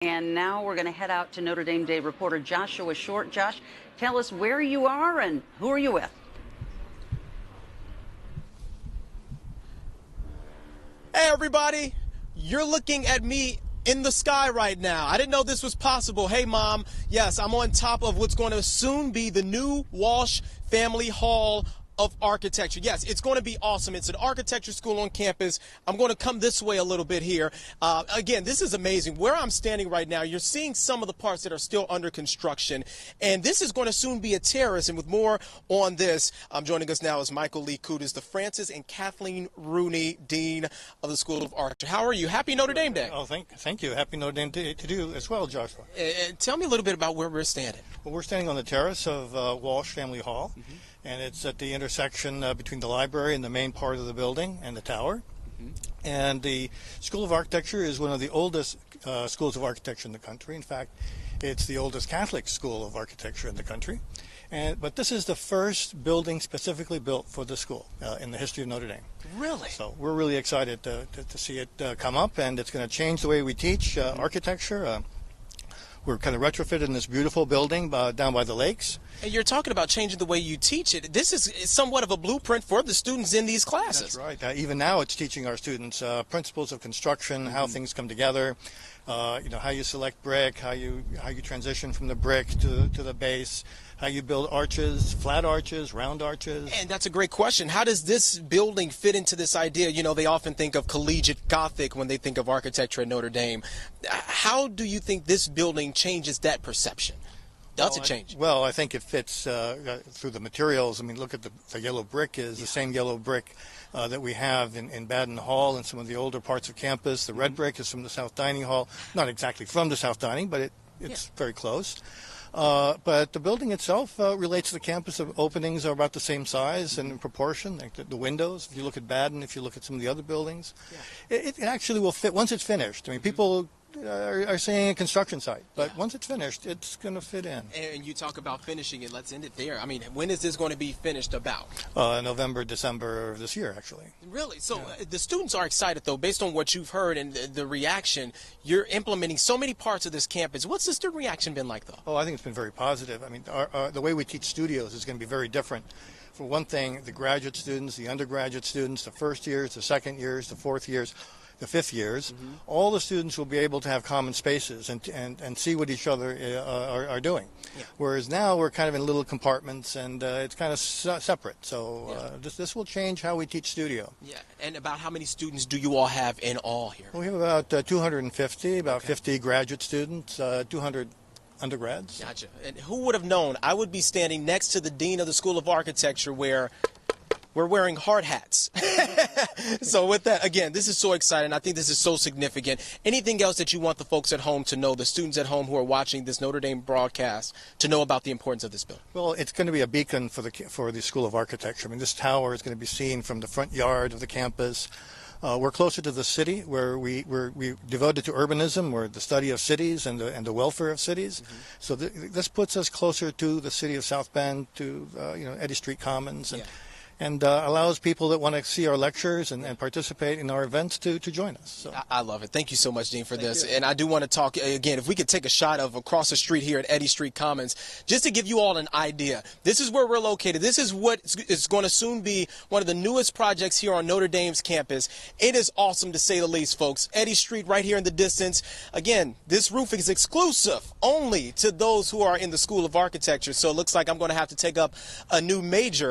And now we're going to head out to Notre Dame Day reporter Joshua Short. Josh, tell us where you are and who are you with? Hey everybody, you're looking at me in the sky right now. I didn't know this was possible. Hey Mom, yes, I'm on top of what's going to soon be the new Walsh Family Hall of Architecture. Yes, it's going to be awesome. It's an architecture school on campus. I'm going to come this way a little bit here. Again, this is amazing. Where I'm standing right now, you're seeing some of the parts that are still under construction, and this is going to soon be a terrace. And with more on this, joining us now is Michael Lykoudis, the Francis and Kathleen Rooney Dean of the School of Architecture. How are you? Happy Notre Dame Day. Oh, thank you. Happy Notre Dame Day to you as well, Joshua. Tell me a little bit about where we're standing. Well, we're standing on the terrace of Walsh Family Hall, and it's at the intersection between the library and the main part of the building and the tower. And the School of Architecture is one of the oldest schools of architecture in the country. In fact, it's the oldest Catholic school of architecture in the country. But this is the first building specifically built for the school in the history of Notre Dame. Really? So we're really excited to see it come up, and it's going to change the way we teach architecture. We're kind of retrofitted in this beautiful building down by the lakes. And you're talking about changing the way you teach it. This is somewhat of a blueprint for the students in these classes. That's right. Even now it's teaching our students principles of construction, how things come together, how you select brick, how you transition from the brick to the base, how you build arches, flat arches, round arches. And that's a great question. How does this building fit into this idea? You know, they often think of collegiate Gothic when they think of architecture at Notre Dame. How do you think this building changes that perception? Does it change? Well, I think it fits through the materials. I mean, look at the yellow brick is the same yellow brick that we have in Baden Hall and some of the older parts of campus. The red brick is from the South Dining Hall. Not exactly from the South Dining, but it's very close. But the building itself relates to the campus. The openings are about the same size and in proportion. Like the windows, if you look at Baden, if you look at some of the other buildings, it actually will fit once it's finished. I mean, people are saying a construction site, but once it's finished, it's going to fit in. And you talk about finishing it. Let's end it there. I mean, when is this going to be finished about? November, December of this year, actually. Really? So the students are excited, though, based on what you've heard and the reaction. You're implementing so many parts of this campus. What's the student reaction been like, though? Oh, I think it's been very positive. I mean, the way we teach studios is going to be very different. For one thing, the graduate students, the undergraduate students, the first years, the second years, the fourth years, the fifth years, all the students will be able to have common spaces and see what each other are doing. Whereas now we're kind of in little compartments and it's kind of separate. So this will change how we teach studio. Yeah. And about how many students do you all have in all here? Well, we have about 250, about 50 graduate students, 200 undergrads. Gotcha. And who would have known I would be standing next to the Dean of the School of Architecture where we're wearing hard hats. So with that, again, this is so exciting. I think this is so significant. Anything else that you want the folks at home to know, the students at home who are watching this Notre Dame broadcast, to know about the importance of this building? Well, it's going to be a beacon for the School of Architecture. I mean, this tower is going to be seen from the front yard of the campus. We're closer to the city, where we're devoted to urbanism, or the study of cities and the welfare of cities. So this puts us closer to the city of South Bend, to Eddy Street Commons, and allows people that want to see our lectures and participate in our events to join us. So. I love it. Thank you so much, Dean, for this. And I do want to talk, again, if we could take a shot of across the street here at Eddy Street Commons, just to give you all an idea. This is where we're located. This is what is going to soon be one of the newest projects here on Notre Dame's campus. It is awesome, to say the least, folks. Eddy Street right here in the distance. Again, this roof is exclusive only to those who are in the School of Architecture. So it looks like I'm going to have to take up a new major.